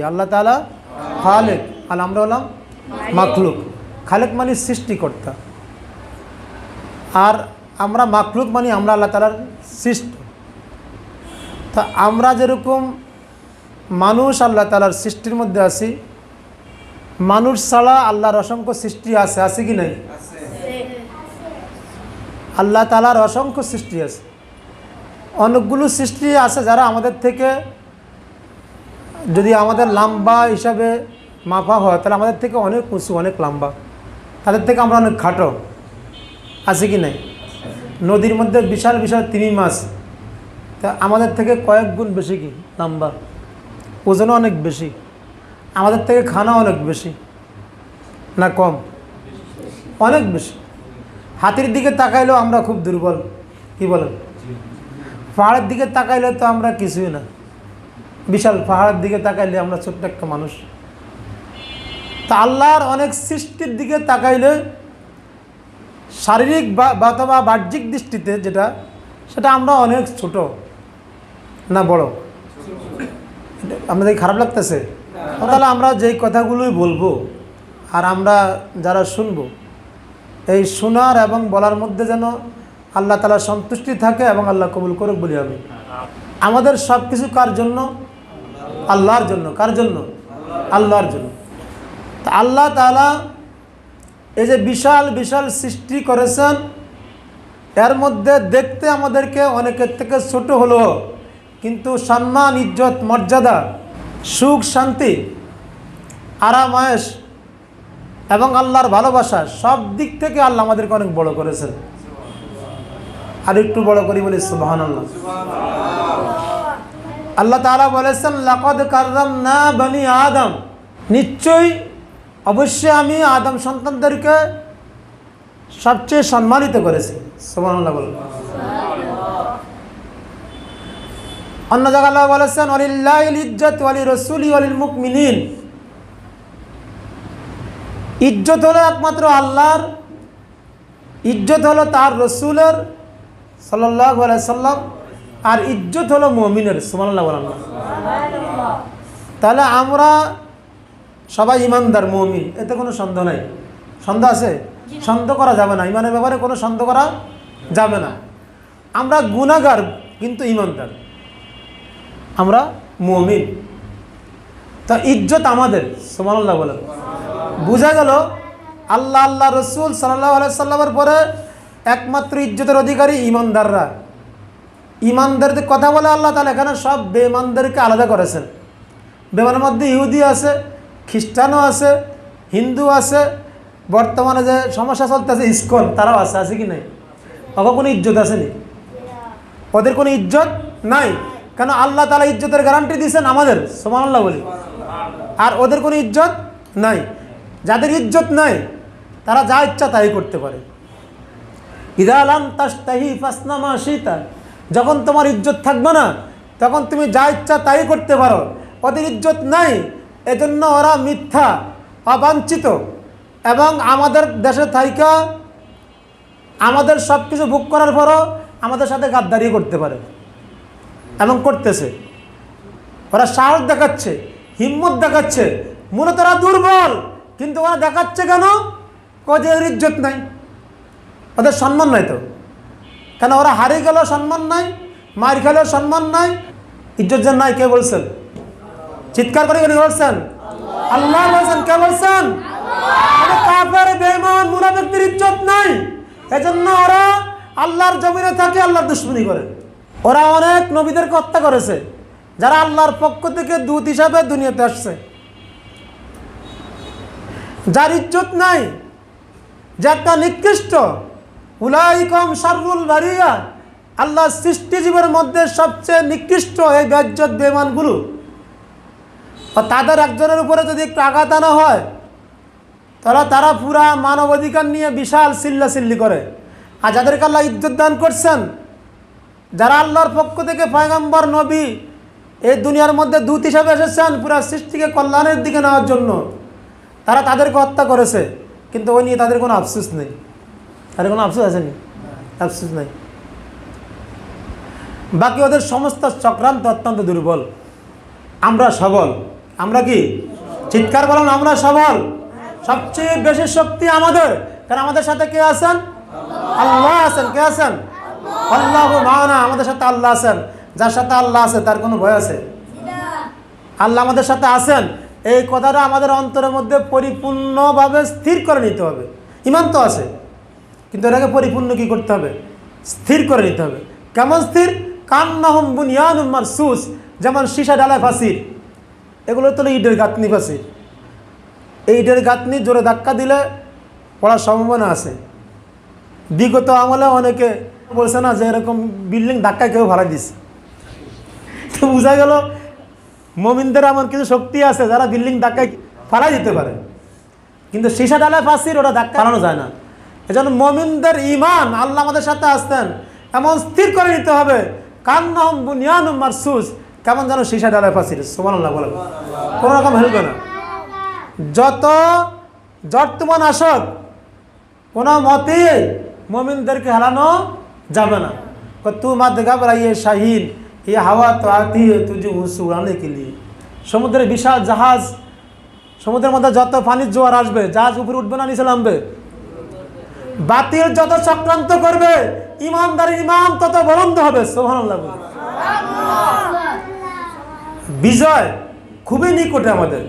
আল্লাহ তাআলা খালেক আর আমরা হলাম মাখলুক। খালেক মানে সৃষ্টিকর্তা, আর আমরা মাখলুক মানে আমরা আল্লাহ তাআলার সৃষ্ট। তা আমরা যেরকম মানুষ আল্লাহ তাআলার সৃষ্টির মধ্যে আছি, মানুষ ছাড়া আল্লাহর অসংখ্য সৃষ্টি আছে, আছে কি নাই? আল্লাহ তাআলার অসংখ্য সৃষ্টি আছে, অনেকগুলো সৃষ্টি আছে যারা আমাদের থেকে, যদি আমাদের লম্বা হিসাবে মাপা হয় তাহলে আমাদের থেকে অনেক উঁচু, অনেক লম্বা, তাদের থেকে আমরা অনেক খাটো, আছে কি নাই? নদীর মধ্যে বিশাল বিশাল তিমি মাছ, তা আমাদের থেকে কয়েক গুণ বেশি কি লম্বা, ওজনও অনেক বেশি, আমাদের থেকে খানা অনেক বেশি না কম? অনেক বেশি। হাতির দিকে তাকাইলেও আমরা খুব দুর্বল, কি বলেন? পাহাড়ের দিকে তাকাইলে তো আমরা কিছুই না, বিশাল পাহাড়ের দিকে তাকাইলে আমরা ছোট্ট একটা মানুষ। তা আল্লাহর অনেক সৃষ্টির দিকে তাকাইলে শারীরিক বা অথবা বাহ্যিক দৃষ্টিতে যেটা, সেটা আমরা অনেক ছোট না বড়? আমাদের খারাপ লাগতেছে? তাহলে আমরা যেই কথাগুলোই বলবো আর আমরা যারা শুনবো, এই শোনার এবং বলার মধ্যে যেন আল্লাহ তাআলার সন্তুষ্টি থাকে এবং আল্লাহ কবুল করুক বলি আমি। আমাদের সব কিছু কার জন্য? আল্লাহর জন্য। কার জন্য? আল্লাহর জন্য। তা আল্লাহ তাআলা এই যে বিশাল বিশাল সৃষ্টি করেছেন, এর মধ্যে দেখতে আমাদেরকে অনেকের থেকে ছোট হলো, কিন্তু সম্মান, ইজ্জত, মর্যাদা, সুখ, শান্তি, আরাম, আয়েশ এবং আল্লাহর ভালোবাসা সব দিক থেকে আল্লাহ আমাদেরকে অনেক বড় করেছেন। আর একটু বড় করি বলি সুবহানাল্লাহ। আল্লাহ তাআলা বলেছেন লাকাদ কাররামনা বনি আদম, নিশ্চয়ই অবশ্যই আমি আদম সন্তানদেরকে সবচেয়ে সম্মানিত করেছি। সুবহানাল্লাহ বলুন। অন্য জায়গায় আল্লাহ বলেছেন ওয়ালিল্লাহিল ইজ্জাতু ওয়ালিরাসূলি ওয়ালিল মুমিনিন, ইজ্জত হলো একমাত্র আল্লাহর, ইজ্জত হলো তার রসুলের সাল্লাল্লাহু আলাইহি সাল্লাম, আর ইজ্জত হলো মুমিনের। সুবহানাল্লাহ বলেন। তাহলে আমরা সবাই ইমানদার, মুমিন, এতে কোনো সন্দেহ নাই। সন্দেহ আছে? সন্দেহ করা যাবে না, ইমানের ব্যাপারে কোনো সন্দেহ করা যাবে না। আমরা গুনাহগার কিন্তু ইমানদার, আমরা মুমিন। তা ইজ্জত আমাদের। সুবহানাল্লাহ বলেন। বোঝা গেল আল্লাহ, আল্লাহ রসুল সাল্লাল্লাহু আলাইহি সাল্লামের পরে একমাত্র ইজ্জতের অধিকারী ইমানদাররা। ইমানদারদের কথা বলে আল্লাহ তাআলা এখানে সব বেঈমানদেরকে আলাদা করেছেন। বেঈমানের মধ্যে ইহুদি আছে, খ্রিস্টানও আছে, হিন্দু আছে, বর্তমানে যে সমস্যা চলতেছে ইসকন, তারাও আছে, আছে কি নাই? ওদের কোনো ইজ্জত আসেনি, ওদের কোনো ইজ্জত নাই। কেন? আল্লাহ তাআলা ইজ্জতের গ্যারান্টি দিয়েছেন আমাদের। সুবহানাল্লাহ বলি। আর ওদের কোনো ইজ্জত নাই। যাদের ইজ্জত নাই তারা যা ইচ্ছা তাই করতে পারে। ইযা লাম তাশতাহি ফাসনা মা শিতা, যখন তোমার ইজ্জত থাকবে না তখন তুমি যা ইচ্ছা তাই করতে পারো। ওদের ইজ্জত নাই, এজন্য ওরা মিথ্যা, অবাঞ্ছিত, এবং আমাদের দেশে থাইকা আমাদের সব কিছু ভোগ করার পরও আমাদের সাথে গাদ্দারি করতে পারে এবং করতেছে। ওরা সাহস দেখাচ্ছে, হিম্মত দেখাচ্ছে, মূলত ওরা দুর্বল, কিন্তু ওরা দেখাচ্ছে কেন? ওদের ইজ্জত নাই, ওদের সম্মান নাই। তো কেন? ওরা হারিয়ে গেলেও সম্মান নাই, মার খেলেও সম্মান নাই, ইজ্জত যে নাই কে বলছেন? চিৎকার করে কেন বলছেন? আল্লাহ বলছেন। কে বলছেন? কাফের, বেঈমান, মুনাফিকদের ইজ্জত নাই। এজন্য ওরা আল্লাহর জমিনে থাকে, আল্লাহর দুশমনি করে। ওরা অনেক নবীদেরকে হত্যা করেছে যারা আল্লাহর পক্ষ থেকে দূত হিসাবে দুনিয়াতে আসছে। যার ইজ্জত নাই, যে একটা নিকৃষ্ট, উলাইকুম শাররুল বারিয়া, আল্লাহর সৃষ্টিজীবের মধ্যে সবচেয়ে নিকৃষ্ট এই বেইজ্জত বেঈমানগুলো, তাদের একজনের উপরে যদি একটু আঘাত আনা হয় তাহলে তারা পুরা মানবাধিকার নিয়ে বিশাল চিল্লাচিল্লি করে। আর যাদেরকে আল্লাহ ইজ্জত দান করছেন, যারা আল্লাহর পক্ষ থেকে পয়গম্বর, নবী, এই দুনিয়ার মধ্যে দূত হিসাবে এসেছেন পুরা সৃষ্টিকে কল্যাণের দিকে নেওয়ার জন্য, তারা তাদেরকে হত্যা করেছে, কিন্তু ওই নিয়ে তাদের কোনো আফসোস নেই। তাদের কোনো আফসোস আছে নি? আফসোস নেই। বাকি ওদের সমস্ত চক্রান্ত অত্যন্ত দুর্বল, আমরা সবল, আমরা কি? চিৎকার বলুন, আমরা সবল। সবচেয়ে বেশি শক্তি আমাদের, কারণ আমাদের সাথে কে আছেন? আল্লাহ আছেন। কে আছেন? আল্লাহু মা'ানা। আমাদের সাথে আল্লাহ আছেন। যার সাথে আল্লাহ আছে তার কোনো ভয় আছে? আল্লাহ আমাদের সাথে আছেন, এই কথাটা আমাদের অন্তরের মধ্যে পরিপূর্ণভাবে স্থির করে নিতে হবে। ঈমান তো আছে, কিন্তু এটাকে পরিপূর্ণ কি করতে হবে? স্থির করে নিতে হবে। কেমন স্থির? কান্নাহুম বুনিয়ানুম মারসুস, যেমন সীসা ডালায় ফাঁসির। এগুলো তো ইটের গাঁথনি ফাঁসির। এই ইটের গাঁথনি জোরে ধাক্কা দিলে পড়ার সম্ভাবনা আছে। বিগত আমলে অনেকে বলছে না যে এরকম বিল্ডিং ধাক্কা কেউ ভাড়া দিচ্ছে, তো বোঝা গেল মুমিনদের এমন কিছু শক্তি আছে যারা বিল্ডিং ধাক্কায় ফালাই দিতে পারে, কিন্তু সীসা ডালায় ফাঁসির ওটা ধাক্কা ফালানো যায় না। এজন্য মুমিনদের ঈমান, আল্লাহ আমাদের সাথে আসতেন, এমন স্থির করে নিতে হবে কান্নাহুম বুনিয়ানুম মারসুস, কেমন যেন সীসা ডালায় ফাঁসির। সুবহানাল্লাহ বলেন, কোনো রকম হেলবে না। যত জর্তমান আসক, কোনো মতেই মুমিনদেরকে হারানো যাবে না। তু মত ঘাবড়াইয়ে শাহিন, ये हवा तो आती है तुझे उस उड़ाने के लिए। সমুদ্রের বিশাল জাহাজ, সমুদ্রের মধ্যে যত পানির জোয়ার আসবে, জাহাজ উপরে উঠবে না নিচে নামবে? বাতিল যত চক্রান্ত করবে, ইমানদারের ইমান তত বলন্দ হবে। সুবহানাল্লাহ। বিজয় খুবই নিকটে আমাদের।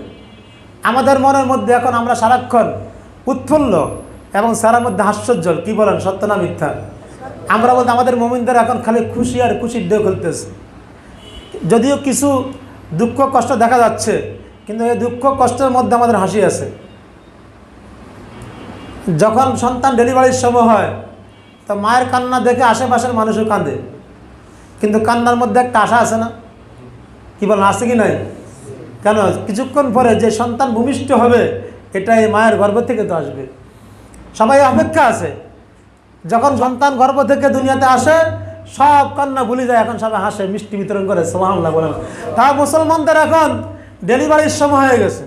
আমাদের মনের মধ্যে এখন আমরা সারাক্ষণ উৎফুল্ল এবং সারার মধ্যে হাস্যোজ্জ্বল। কি বলেন, সত্য না মিথ্যা? আমরা বলতে আমাদের মুমিনদের এখন খালি খুশি আর খুশির ঢেউ খেলতেছে। যদিও কিছু দুঃখ কষ্ট দেখা যাচ্ছে, কিন্তু এই দুঃখ কষ্টের মধ্যে আমাদের হাসি আছে। যখন সন্তান ডেলিভারির সময় হয়, তো মায়ের কান্না দেখে আশেপাশের মানুষও কাঁদে, কিন্তু কান্নার মধ্যে একটা আশা আছে না? কি বলেন, আছে কি নাই? কেন? কিছুক্ষণ পরে যে সন্তান ভূমিষ্ঠ হবে, এটা এই মায়ের গর্ভ থেকে তো আসবে। সবাই অপেক্ষা আছে। যখন সন্তান গর্ভ থেকে দুনিয়াতে আসে, সব কান্না ভুলে যায়, এখন সবাই হাসে, মিষ্টি বিতরণ করে। সুবহানাল্লাহ বলেন। তা মুসলমানদের এখন ডেলিভারির সময় হয়ে গেছে।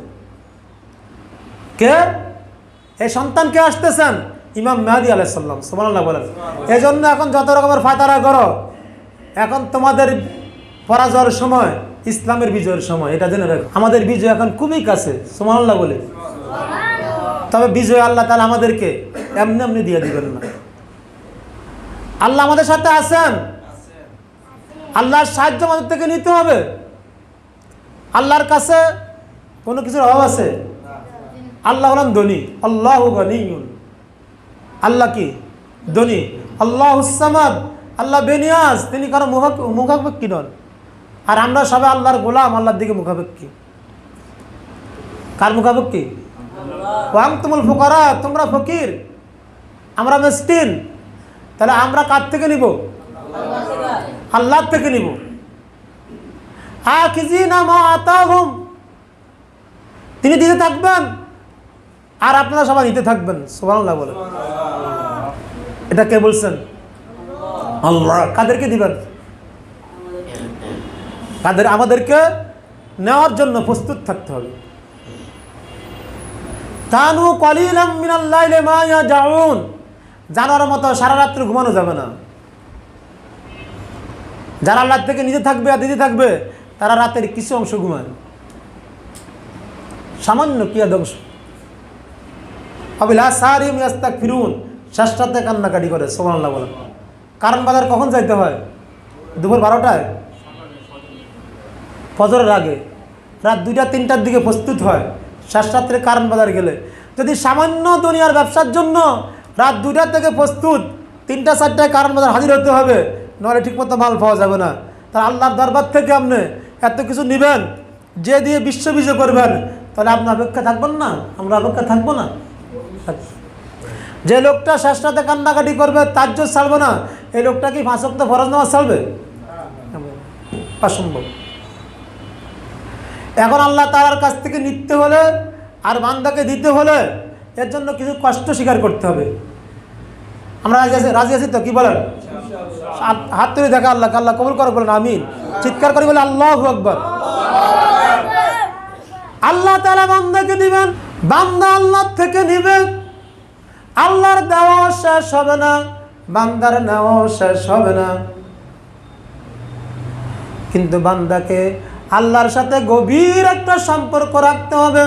কে? এই সন্তান কে আসতেছেন? ইমাম মেহেদী আলাইহিস সালাম। সুবহানাল্লাহ বলেন। এই জন্য এখন যত রকমের ফাতারা করো, এখন তোমাদের পরাজয়ের সময় ইসলামের বিজয়ের সময়, এটা জেনে রাখো। আমাদের বিজয় এখন খুবই কাছে। সুবহানাল্লাহ বলে। তবে বিজয় আল্লাহ তাআলা আমাদেরকে এমনি এমনি দিয়ে দিবেন না। আল্লাহ আমাদের সাথে আছেন, আল্লাহর সাহায্য আমাদের থেকে নিতে হবে। আল্লাহর কাছে কোনো কিছুর অভাব আছে? আল্লাহ হলেন ধনী। আল্লাহু গনিয়্যুন। আল্লাহ কি? ধনী। আল্লাহুস সামাদ। আল্লাহ বেনিয়াজ, তিনি কারো মুখাপেক্ষী নন। আর আমরা সবাই আল্লাহর গোলাম, আল্লাহর দিকে মুখাপেক্ষী। কার মুখাপেক্ষী? ওয়া আনতুমুল ফুকারা, তোমরা ফকির, আমরা মিসকিন। তাহলে আমরা কার থেকে নিব? আল্লাহর থেকে নিব। আখিযিনা মা আতাহুম, তিনি দিতে থাকবেন আর আপনারা সবাই নিতে থাকবেন। সুবহানাল্লাহ বলে। এটা কে বলছেন? আল্লাহ। কাদেরকে দিবেন? আমাদেরকে নেওয়ার জন্য প্রস্তুত থাকতে হবে। কানু কলিলাম মিনাল লাইলি মা ইয়াজাউন, জানোয়ারের মতো সারা রাত্রি ঘুমানো যাবে না। যারা আল্লাহ থেকে নিতে থাকবে আর দিতে থাকবে, তারা রাতের কিছু অংশ ঘুমায়, সামান্য কিয়াদংশ। আবিলাসারিম ইয়াস্তাগফিরুন, শেষ রাতে কান্নাকাটি করে। সুবহানাল্লাহ বলেন। কারণ বাজার কখন যাইতে হয়? দুপুর 12টায়, ফজরের আগে, রাত 2টা-3টার দিকে প্রস্তুত হয়। শেষ রাত্রে কারণ বাজার গেলে যদি সামান্য দুনিয়ার ব্যবসার জন্য রাত 2টা থেকে প্রস্তুত, 3টা-4টায় কারণ বাজার হাজির হতে হবে, নাহলে ঠিকমতো মাল পাওয়া যাবে না। তাহলে আল্লাহর দরবার থেকে আপনি এত কিছু নেবেন, যে দিয়ে বিশ্ব বিজয় করবেন, তাহলে আপনি অপেক্ষা থাকবেন না? আমরা অপেক্ষা থাকবো না? যে লোকটা শেষ রাতে কান্নাকাটি করবে, তাজ্জুদ ছাড়বে না, এই লোকটা কি 5 ওয়াক্ত ফরজ নামাজ ছাড়বে? অসম্ভব। এখন আল্লাহ তাআলার কাছ থেকে নিতে হলে আর বান্দাকে দিতে হলে এর জন্য কিছু কষ্ট স্বীকার করতে হবে। আমরা রাজি আছি তো? কি বলেন? হাত তুলে দেখা আল্লাহ, আল্লাহ কবুল করে বলেন আমিন। চিৎকার করে বলে আল্লাহু আকবার। আল্লাহ তাআলা বান্দাকে দিবেন, বান্দা আল্লাহ থেকে নিবে। আল্লাহর দেওয়া শেষ হবে না, বান্দার নেওয়া শেষ হবে না, কিন্তু বান্দাকে আল্লাহর সাথে গভীর একটা সম্পর্ক রাখতে হবে।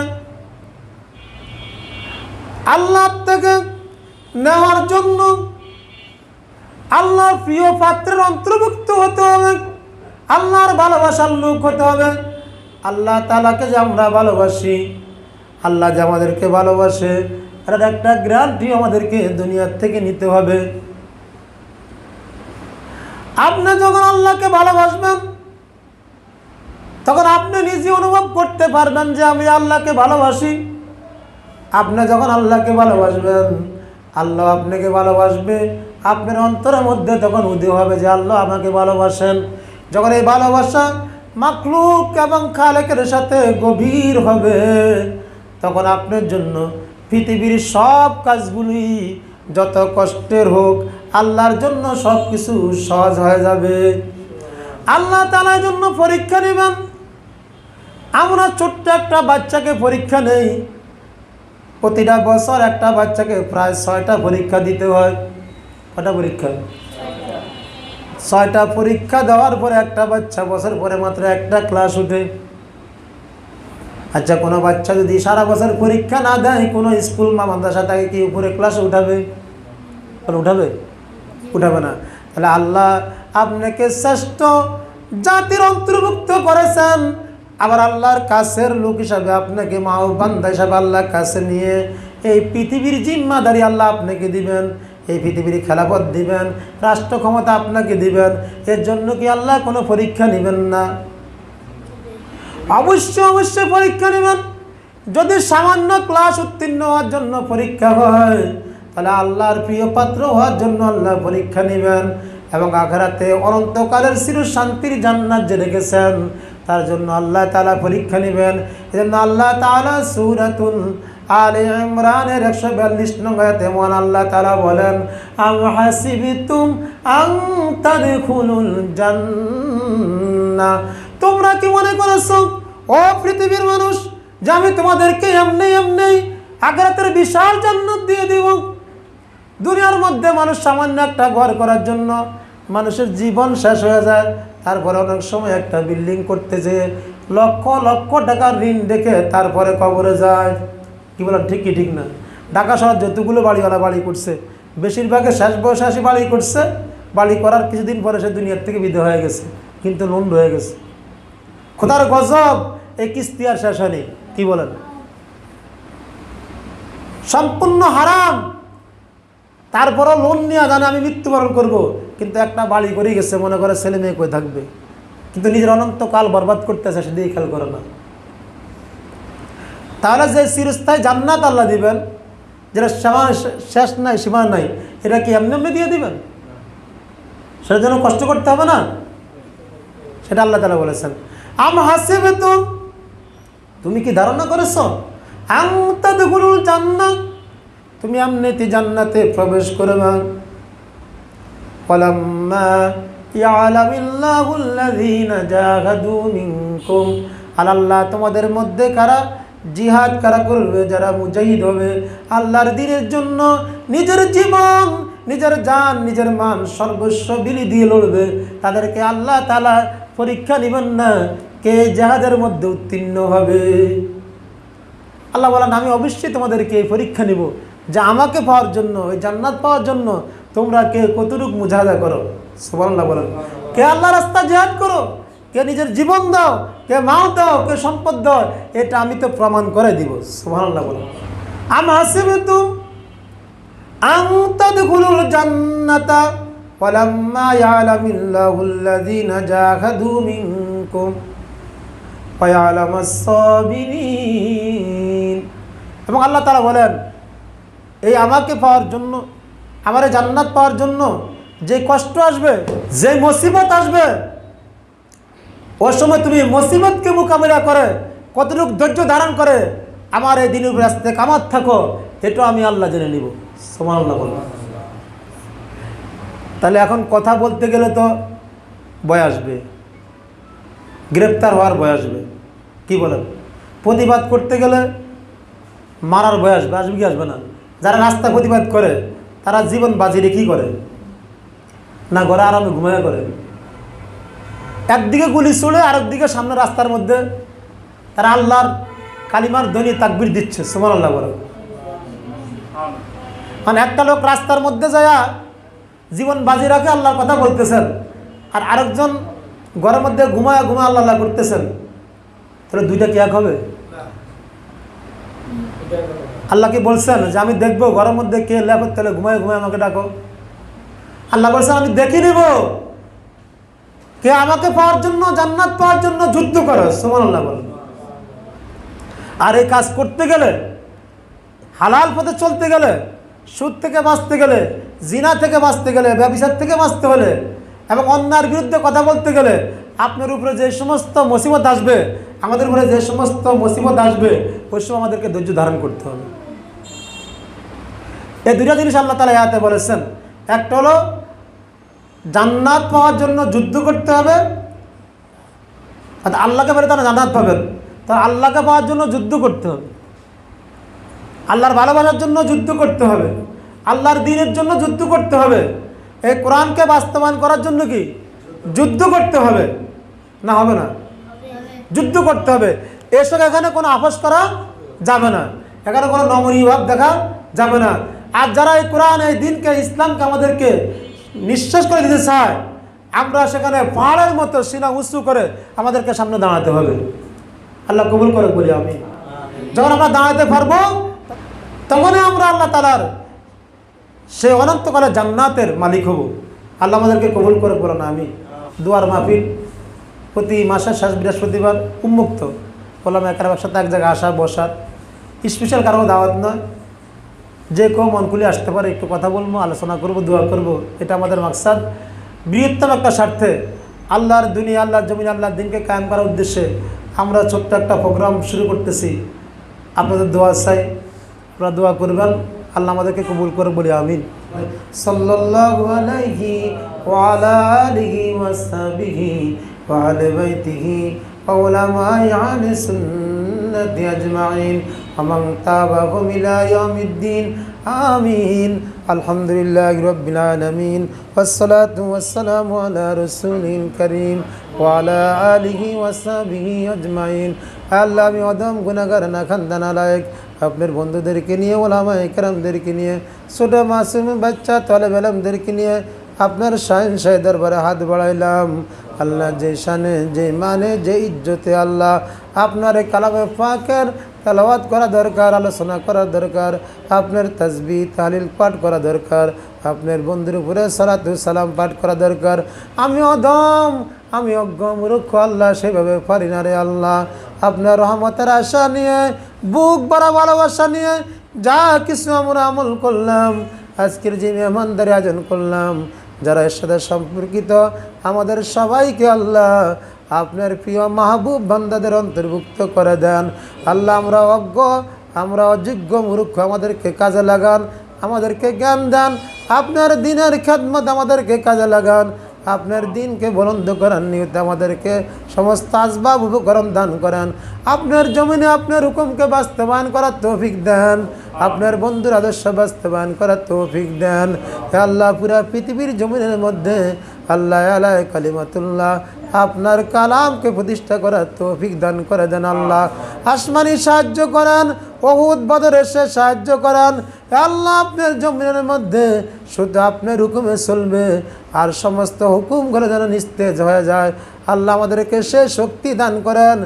আল্লাহ থেকে নেওয়ার জন্য আল্লাহর প্রিয় পাত্রের অন্তর্ভুক্ত হতে হবে, আল্লাহর ভালোবাসার লোক হতে হবে। আল্লাহ তাআলাকে যে আমরা ভালোবাসি, আল্লাহ যে আমাদেরকে ভালোবাসে, এর একটা গ্যারান্টি আমাদেরকে দুনিয়ার থেকে নিতে হবে। আপনি যখন আল্লাহকে ভালোবাসবেন তখন আপনি নিজে অনুভব করতে পারবেন যে আমি আল্লাহকে ভালোবাসি। আপনি যখন আল্লাহকে ভালোবাসবেন, আল্লাহ আপনাকে ভালোবাসবে। আপনার অন্তরের মধ্যে তখন উদয় হবে যে আল্লাহ আমাকে ভালোবাসেন। যখন এই ভালোবাসা মাখলুক এবং খালেকের সাথে গভীর হবে, তখন আপনার জন্য পৃথিবীর সব কাজগুলি যত কষ্টের হোক, আল্লাহর জন্য সব কিছু সহজ হয়ে যাবে। আল্লাহ তাআলার জন্য পরীক্ষা নেবেন। আমরা ছোট্ট একটা বাচ্চাকে পরীক্ষা নেই, প্রতিটা বছর একটা বাচ্চাকে প্রায় 6টা পরীক্ষা দিতে হয়। কটা পরীক্ষা? 6টা পরীক্ষা দেওয়ার পরে একটা বাচ্চা বছর পরে মাত্র একটা ক্লাস উঠে। আচ্ছা, কোনো বাচ্চা যদি সারা বছর পরীক্ষা না দেয়, কোনো স্কুল বা মাদ্রাসা তাকে কি উপরে ক্লাসে উঠাবে? উঠাবে? উঠাবে না। তাহলে আল্লাহ আপনাকে শ্রেষ্ঠ জাতির অন্তর্ভুক্ত করেছেন, আবার আল্লাহর কাছের লোক হিসাবে আপনাকে বান্দা হিসাবে আল্লাহর কাছে নিয়ে এই পৃথিবীর জিম্মাদারি আল্লাহ আপনাকে দিবেন, এই পৃথিবীর খেলাফত দিবেন, রাষ্ট্র ক্ষমতা আপনাকে দিবেন। এর জন্য কি আল্লাহ কোনো পরীক্ষা নেবেন না? অবশ্যই পরীক্ষা নেবেন। যদি সামান্য ক্লাস উত্তীর্ণ হওয়ার জন্য পরীক্ষা হয়, তাহলে আল্লাহর প্রিয় পাত্র হওয়ার জন্য আল্লাহ পরীক্ষা নেবেন। এবং আখিরাতে অনন্তকালের চির শান্তির জান্নাত যে রেখেছেন, তার জন্য আল্লাহ তাআলা পরীক্ষা নেবেন। এজন্য আল্লাহ তাআলা সূরাতুল আলে ইমরানের 142 নং আয়াতে মহান আল্লাহ তাআলা বলেন, আম হাসিবতুম আন তাদখুলুল জান্নাহ, তোমরা কি মনে করেছো ও পৃথিবীর মানুষ যে আমি তোমাদেরকে এমনি আখিরাতের বিশাল জান্নাত দিয়ে দিব? দুনিয়ার মধ্যে মানুষ সামান্য একটা ঘর করার জন্য মানুষের জীবন শেষ হয়ে যায়। তারপরে অনেক সময় একটা বিল্ডিং করতে যেয়ে লক্ষ লক্ষ টাকার ঋণ দেখে তারপরে কবরে যায়। কি বলেন? ঠিক কি ঠিক না? ঢাকা শহর যতগুলো বাড়িওয়ালা বাড়ি করছে, বেশিরভাগে শেষ বয়সে আসি বাড়ি করছে। বাড়ি করার কিছুদিন পরে সে দুনিয়ার থেকে বিদায় হয়ে গেছে, কিন্তু লোন রয়ে গেছে। খোদার গজব, এই কিস্তি আর শেষ হয়নি। কি বলেন? সম্পূর্ণ হারাম। তারপরও লোন নিয়ে জানে আমি মৃত্যুবরণ করব, কিন্তু একটা বাড়ি করে গেছে, মনে করে ছেলে মেয়ে কই থাকবে, কিন্তু নিজের অনন্তকাল বরবাদ করতেছে, সেদিকে খেয়াল করে না। তাহলে যে চিরস্থায়ী জান্নাত আল্লাহ দিবেন, যেটা শেষ নাই, সীমা নাই, এটা কি এমনি দিয়ে দিবেন? সেটার জন্য কষ্ট করতে হবে না? সেটা আল্লাহ তাআলা বলেছেন, আম হাসিবতুম, তুমি কি ধারণা করেছো আন তাদখুলুল জান্নাহ, তুমি এমনিতে জান্নাতে প্রবেশ করবে। ওয়ালাম্মা ইয়ালামিল্লাহুল্লাযীনা জাহাদু মিনকুম, আল্লাহ তোমাদের মধ্যে কারা জিহাদ কারা করবে, যারা মুজাহিদ হবে আল্লাহর দ্বীনের জন্য, নিজের জীবন, নিজের জান, নিজের মান সর্বস্ব বিলি দিয়ে লড়বে, তাদেরকে আল্লাহ তাআলা পরীক্ষা নেবেন না কে জিহাদের মধ্যে উত্তীর্ণ হবে। আল্লাহ বলেন, আমি অবশ্যই তোমাদেরকে এই পরীক্ষা নিব যে আমাকে পাওয়ার জন্য, ওই জান্নাত পাওয়ার জন্য তোমরা কে কতটুকু মুজাহাদা করো। সুবহানাল্লাহ বলেন। কে আল্লাহর রাস্তায় জিহাদ করো, কে নিজের জীবন দাও, কে মাল দাও, কে সম্পদ দাও, এটা আমি তো প্রমাণ করে দিব। সুবহানাল্লাহ বলেন। আম হাসিবতুম আন তাদখুলুল জান্নাতা ওয়ালাম্মা ইয়ালামিল্লাহুল্লাযীনা জাহাদু মিনকুম ওয়া ইয়ালামাস সাবিরিন। এবং আল্লাহ তাআলা বলেন, এই আমাকে পাওয়ার জন্য, আমার জান্নাত পাওয়ার জন্য যে কষ্ট আসবে, যে মুসিবত আসবে, ওই সময় তুমি মুসিবতকে মোকাবিলা করে কতটুকু ধৈর্য ধারণ করে আমার এই দিনের রাস্তায় কামাত থাকো, এটা আমি আল্লাহ জেনে নিব। সুবহানাল্লাহ বলুন। তাহলে এখন কথা বলতে গেলে তো ভয় আসবে, গ্রেপ্তার হওয়ার ভয় আসবে। কি বলেন? প্রতিবাদ করতে গেলে মারার ভয় আসবে, আসবে কি আসবে না? যারা রাস্তা প্রতিবাদ করে তারা জীবন বাজি রেখেই করে না, ঘরে আরামে ঘুমাইয়া করে। একদিকে গুলি ছুড়ে আরেকদিকে সামনে রাস্তার মধ্যে তারা আল্লাহর কালিমার ধ্বনি তাকবীর দিচ্ছে, সুবহানাল্লাহ বলে। মানে একটা লোক রাস্তার মধ্যে যায় জীবন বাজি রাখে আল্লাহর কথা বলতেছেন, আর আরেকজন ঘরের মধ্যে ঘুমায় ঘুমায় আল্লাহ আল্লাহ করতেছেন, তাহলে দুইটা কি এক হবে? আল্লাহ কি বলছেন যে আমি দেখবো ঘরের মধ্যে কে লেখো, তাহলে ঘুমায় ঘুমায় আমাকে ডাকো? আল্লাহ বলছেন আমি দেখে নিব কে আমাকে পাওয়ার জন্য, জান্নাত পাওয়ার জন্য যুদ্ধ করো, সুবহানাল্লাহ বলেন। আর এই কাজ করতে গেলে, হালাল পথে চলতে গেলে, সুদ থেকে বাঁচতে গেলে, জিনা থেকে বাঁচতে গেলে, ব্যভিচার থেকে বাঁচতে হলে এবং অন্যায়ের বিরুদ্ধে কথা বলতে গেলে আপনার উপরে যে সমস্ত মুসিবত আসবে, আমাদের উপরে যে সমস্ত মুসিবত আসবে, ওই সময় আমাদেরকে ধৈর্য ধারণ করতে হবে। এই দুইটা জিনিস আল্লাহ তাআলা আয়াতে বলেছেন। একটা হলো জান্নাত পাওয়ার জন্য যুদ্ধ করতে হবে, আল্লাহকে বলে তারা জান্নাত পাবেন, তা আল্লাহকে পাওয়ার জন্য যুদ্ধ করতে হবে, আল্লাহর ভালোবাসার জন্য যুদ্ধ করতে হবে, আল্লাহর দ্বীনের জন্য যুদ্ধ করতে হবে, এই কোরআনকে বাস্তবায়ন করার জন্য কি যুদ্ধ করতে হবে? না হবে না? যুদ্ধ করতে হবে। এসব এখানে কোনো আপোষ করা যাবে না, এখানে কোনো নমনীয় ভাব দেখা যাবে না। আর যারা এই কোরআন, এই দ্বীনকে, ইসলামকে আমাদেরকে নিঃশ্বাস করে দিতে চায়, আমরা সেখানে পাহাড়ের মতো সিনা উঁচু করে আমাদেরকে সামনে দাঁড়াতে হবে। আল্লাহ কবুল করে বলি আমি। যখন আমরা দাঁড়াতে পারবো তখনই আমরা আল্লাহ তাআলার সে অনন্তকালের জান্নাতের মালিক হব। আল্লাহ আমাদেরকে কবুল করে বলো না আমি। দুয়ার মাহফিল প্রতি মাসের শেষ বৃহস্পতিবার উন্মুক্ত বললাম, একবার একসাথে এক জায়গায় আসা বসার, স্পেশাল কারো দাওয়াত নয়, যে কেউ মন খুলে আসতে পারে, একটু কথা বলবো, আলোচনা করব, দোয়া করব, এটা আমাদের মাকসাদ। বৃহত্তম একটা স্বার্থে আল্লাহর দুনিয়া, আল্লাহর জমিন, আল্লাহর দিনকে কায়েম করার উদ্দেশ্যে আমরা ছোট্ট একটা প্রোগ্রাম শুরু করতেছি। আপনাদের দোয়া চাই, আপনারা দোয়া করবেন, আল্লাহ আমাদেরকে কবুল করে বলি আমিন। সাল্লাল্লাহু আলাইহি ওয়া আলা আলিহি ওয়া সাহবিহি ওয়া আলি বাইতিহি ওয়া উলামায়ে আহলি সুন্নাতি আজমাইন ওয়া মান তাবাহুম ইলা ইয়াউমিদ্দিন। আমিন। আলহামদুলিল্লাহি রাব্বিল আলামিন ওয়াসসালাতু ওয়াসসালামু আলা রাসূলিল কারীম ওয়া আলা আলিহি ওয়া সাহবিহি আজমাইন। আল্লাহ, আমি অদম গুনাহগার, নাখানদানা লায়েক আপনার বন্ধুদেরকে নিয়ে, ওলামায়ে কেরামদেরকে নিয়ে, ছোট মাসুম বাচ্চা তালেব ইলমদেরকে নিয়ে আপনার শাহে দরবারে হাত বাড়াইলাম। আল্লাহ, যে শানে, যে মানে, যে ইজ্জতে আল্লাহ আপনার এই কালামে পাকের তেলাওয়াত করা দরকার, আলোচনা করা দরকার, আপনার তাসবিহ তাহলিল পাঠ করা দরকার, আপনার বন্ধুর উপরে সালাতু সালাম পাঠ করা দরকার। আমি অদম, আমি অজ্ঞ মূর্খ আল্লাহ, সেভাবে পারি না রে আল্লাহ। আপনার রহমতের আশা নিয়ে, বুক ভরা ভালোবাসা নিয়ে যা কিছু আমরা আমল করলাম, আজকের যে মেহমানদারি আয়োজন করলাম, যারা এর সাথে সম্পর্কিত আমাদের সবাইকে আল্লাহ আপনার প্রিয় মাহবুব বান্দাদের অন্তর্ভুক্ত করে দেন। আল্লাহ, আমরা অজ্ঞ, আমরা অযোগ্য মূর্খ, আমাদেরকে কাজে লাগান, আমাদেরকে জ্ঞান দেন, আপনার দ্বীনের খেদমত আমাদেরকে কাজে লাগান, আপনার দ্বীনকে বুলন্দ করার নিয়তে আমাদেরকে সমস্ত আসবাব উপকরণ দান করেন, আপনার জমিনে আপনার হুকুমকে বাস্তবায়ন করার তৌফিক দেন, আপনার বন্ধুর আদর্শ বাস্তবায়ন করার তৌফিক দেন। হে আল্লাহ, পুরা পৃথিবীর জমিনের মধ্যে আল্লাহ আলা কালিমাতুল্লাহ আপনার কালামকে প্রতিষ্ঠা করার তৌফিক দান করে দেন। আল্লাহ, আসমানি সাহায্য করেন, উহুদ বদর এসে সাহায্য করেন। আল্লাহ, আপনার জমিনের মধ্যে শুধু আপনার হুকুমে চলবে, আর সমস্ত হুকুমগুলো যেন নিস্তেজ হয়ে যায়। আল্লাহ, আমাদেরকে সে শক্তি দান করেন,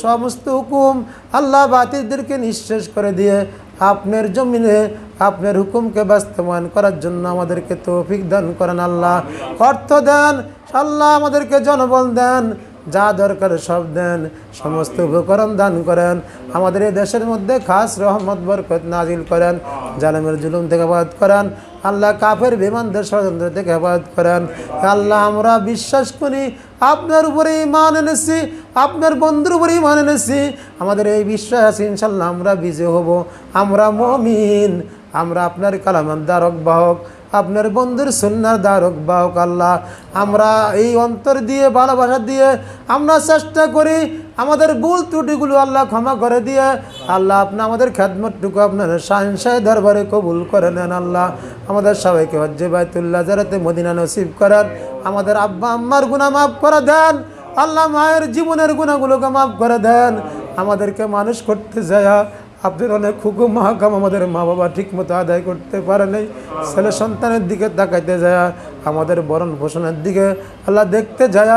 সমস্ত হুকুম আল্লাহ বাতিলদেরকে নিঃশেষ করে দিয়ে আপনার জমিনে আপনার হুকুমকে বাস্তবায়ন করার জন্য আমাদেরকে তৌফিক দান করেন। আল্লাহ, অর্থ দেন, আল্লাহ আমাদেরকে জনবল দেন, যা দরকার সব দেন, সমস্ত উপকরণ দান করেন। আমাদের এই দেশের মধ্যে খাস রহমত বরকত নাজিল করেন, জালেমের জুলুম থেকে হেফাজত করেন। আল্লাহ, কাফের বিমানদের ষড়যন্ত্র থেকে হেফাজত করেন। আল্লাহ, আমরা বিশ্বাস করি, আপনার উপরে ঈমান এনেছি, আপনার বন্ধুর উপরে ঈমান এনেছি, আমাদের এই বিশ্বাস আছে ইনশাল্লাহ আমরা বিজয় হব। আমরা মুমিন, আমরা আপনার কালামের দ্বারক বাহক, আপনার বন্ধুর সুন্নাহর দ্বারক বাহক। আল্লাহ, আমরা এই অন্তর দিয়ে, ভালোবাসা দিয়ে আমরা চেষ্টা করি, আমাদের ভুল ত্রুটিগুলো আল্লাহ ক্ষমা করে দিয়ে আল্লাহ আপনি আমাদের খেদমতটুকু আপনার শাহে দরবারে কবুল করে নেন। আল্লাহ, আমাদের সবাইকে হজ্জে বাইতুল্লাহ জিয়ারতে মদিনা নসিব করেন, আমাদের আব্বা আম্মার গুনাহ মাফ করে দেন। আল্লাহ মায়ের জীবনের গুনাহগুলোকে মাফ করে দেন। আমাদেরকে মানুষ করতে যায় আপনার অনেক হুকুম মাহকাম আমাদের মা বাবা ঠিক মতো আদায় করতে পারে নাই, ছেলে সন্তানের দিকে তাকাইতে যায়, আমাদের বরণ পোষণের দিকে আল্লাহ দেখতে যায়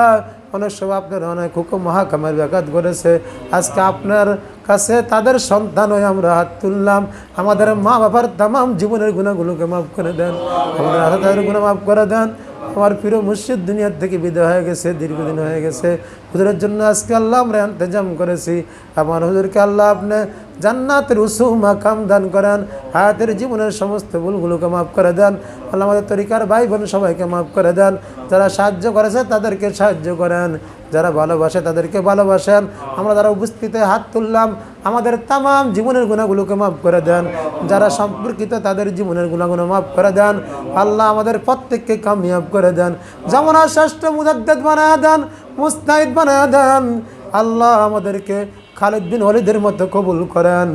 অনেক সময় আপনার অনেক হুকুম মাহকামের ব্যাঘাত করেছে। আজকে আপনার কাছে তাদের সন্তান হয়ে আমরা হাত তুললাম। আমাদের মা বাবার তামাম জীবনের গুণাগুলোকে মাফ করে দেন, আমাদের আলাদার গুণা মাফ করে দেন। আমার প্রিয় মুর্শিদ দুনিয়ার থেকে বিদায় হয়ে গেছে, দীর্ঘদিন হয়ে গেছে। হুজুরের জন্য আজকে আল্লাহ আমরা ইন্তজাম করেছি। আমার হুজুরকে আল্লাহ আপনি জান্নাতের উঁচু মাকাম দান করেন, হায়াতের জীবনের সমস্ত ভুলগুলোকে মাফ করে দেন। আল্লাহ আমাদের তরিকার ভাই বোন সবাইকে মাফ করে দেন। যারা সাহায্য করেছে তাদেরকে সাহায্য করেন, যারা ভালোবাসে তাদেরকে ভালোবাসেন। আমরা যারা উপস্থিতে হাত তুললাম আমাদের তামাম জীবনের গুণাগুলোকে মাফ করে দেন। যারা সম্পর্কিত তাদের জীবনের গুণাগুলো মাফ করে দেন। আল্লাহ আমাদের প্রত্যেককে কামিয়াব করে দেন। যেমন শ্রেষ্ঠ মুজাদ্দিদ বানায় দেন, মুস্তাহিদ বানায় দেন। আল্লাহ আমাদেরকে খালিদ বিন ওয়ালিদের মতো কবুল করেন।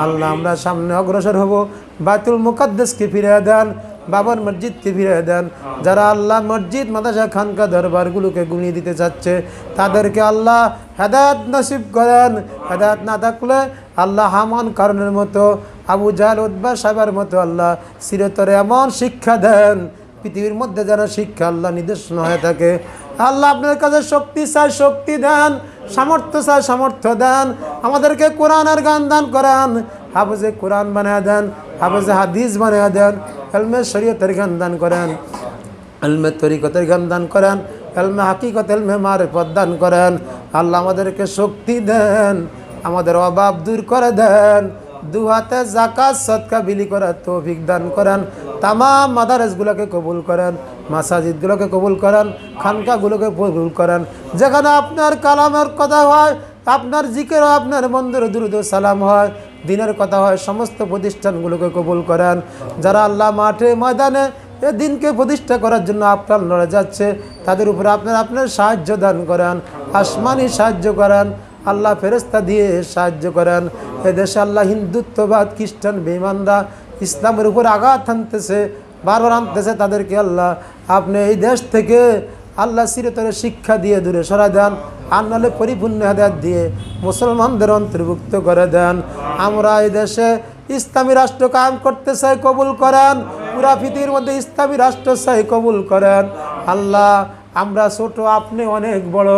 আল্লাহ আমরা সামনে অগ্রসর হব। বাইতুল মুকাদ্দাসকে ফিরিয়ে দেন, বাবার মসজিদকে ফিরিয়ে দেন। যারা আল্লাহ মসজিদ মাদ্রাসা খানকা দরবারগুলোকে গুলিয়ে দিতে চাচ্ছে তাদেরকে আল্লাহ হেদায়েত নসিব করেন। হেদায়েত না থাকলে আল্লাহ হামান কারণের মতো, আবু জাহল উতবা সাহেবের মতো আল্লাহ চিরতরে এমন শিক্ষা দেন পৃথিবীর মধ্যে যেন শিক্ষা আল্লাহ নির্দেশনা হয়ে থাকে। আল্লাহ আপনার কাছে শক্তি চাই, শক্তি দেন, সামর্থ্য চাই, সামর্থ্য দেন। আমাদেরকে কোরআনের জ্ঞান দান করেন, হাফেজে কোরআন বানিয়ে দেন, হাফেজে হাদিস বানিয়ে দেন, এলমে শরীয়তের জ্ঞান দান করেন, এলমে তরিকতের জ্ঞান দান করেন, এলমে হাকিকত, এলমে মারিফত দান করেন। আল্লাহ আমাদেরকে শক্তি দেন, আমাদের অভাব দূর করে দেন। দুহাতে যাকাত সদকা বিলি করার তৌফিক দান করেন। তামাম মাদারেসগুলোকে কবুল করেন, মাসাজিদগুলোকে কবুল করেন, খানকাগুলোকে কবুল করেন। যেখানে আপনার কালামের কথা হয়, আপনার জিকির, আপনার বন্ধুর দুরুদ সালাম হয়, দিনের কথা হয়, সমস্ত প্রতিষ্ঠানগুলোকে কবুল করেন। যারা আল্লাহ মাঠে ময়দানে এ দিনকে প্রতিষ্ঠা করার জন্য আপনার লড়ে যাচ্ছে তাদের উপরে আপনার সাহায্য দান করেন, আসমানি সাহায্য করেন। আল্লাহ ফেরেশতা দিয়ে সাহায্য করেন। এদেশে আল্লাহ হিন্দুত্ববাদ, খ্রিস্টান বেঈমানরা ইসলামের উপর আঘাত আনতেছে, বারবার আনতেছে, তাদেরকে আল্লাহ আপনি এই দেশ থেকে আল্লাহ চিরতরে শিক্ষা দিয়ে দূরে সরাই দেন, আর নাহলে পরিপূর্ণ হেদায়েত দিয়ে মুসলমানদের অন্তর্ভুক্ত করে দেন। আমরা এই দেশে ইসলামী রাষ্ট্র কায়েম করতে চাই, কবুল করেন। পুরা পৃথিবীর মধ্যে ইসলামী রাষ্ট্র চাই, কবুল করেন। আল্লাহ আমরা ছোট, আপনি অনেক বড়,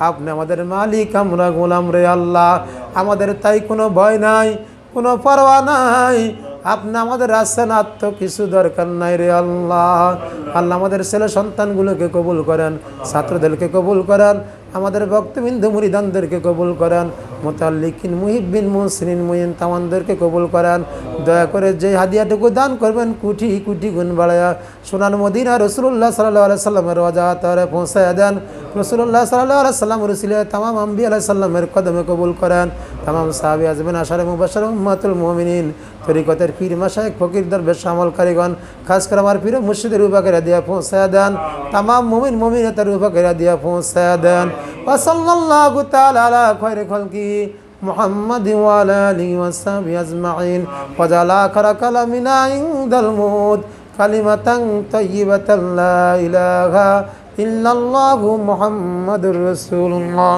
আপনি আমাদের মালিক, আমরা গোলাম রে আল্লাহ। আমাদের তাই কোনো ভয় নাই, কোনো পরোয়া নাই। আপনি আমাদের আছেন, আর তো কিছু দরকার নাই রে আল্লাহ। আল্লাহ আমাদের ছেলে সন্তানগুলোকে কবুল করেন, ছাত্রদেরকে কবুল করেন, আমাদের ভক্তবৃন্দ মুরিদানদেরকে কবুল করেন, মুতাল্লিকিন, মুহিব্বিন, মুহসিনিন, মুইন তামানদেরকে কবুল করেন। দয়া করে যে হাদিয়াটুকু দান করবেন কোটি কোটি গুণ বাড়ায়া সোনার মদিনা রাসূলুল্লাহ সাল্লাল্লাহু আলাইহি সাল্লামের ওয়াজাতারে পৌঁছায়া দেন। রাসূলুল্লাহ সাল্লাল্লাহু আলাইহি সাল্লামের উসিলায় তামাম আম্বিয়া আলাইহিস সালামের কদমে কবুল করেন। তামাম সাহাবী আজমিন, আশারে মুবাশশির, উম্মাতুল মুমিনিন, তরিকতের পীর মাশায়েখ, ফকির, দরবেশ, আমল কারিগণ, খাস করে আমার পীর মুর্শিদের রূপাকেরা দিয়া পৌঁছায়া দেন। তামাম মুমিন মুমিনাতের রূপাকেরা দিয়া পৌঁছায়া দেন। ওয়া সাল্লাল্লাহু তাআলা আলা খায়রি খালকি মুহাম্মাদ ওয়া আলা আলিহি ওয়া সাহবিহি আজমাইন। ওয়া জালা আখির কালামিনা ইনদাল মউত কালিমাতান তাইয়্যিবাতান লা ইলাহা ইল্লাল্লাহু মুহাম্মাদুর রাসূলুল্লাহ।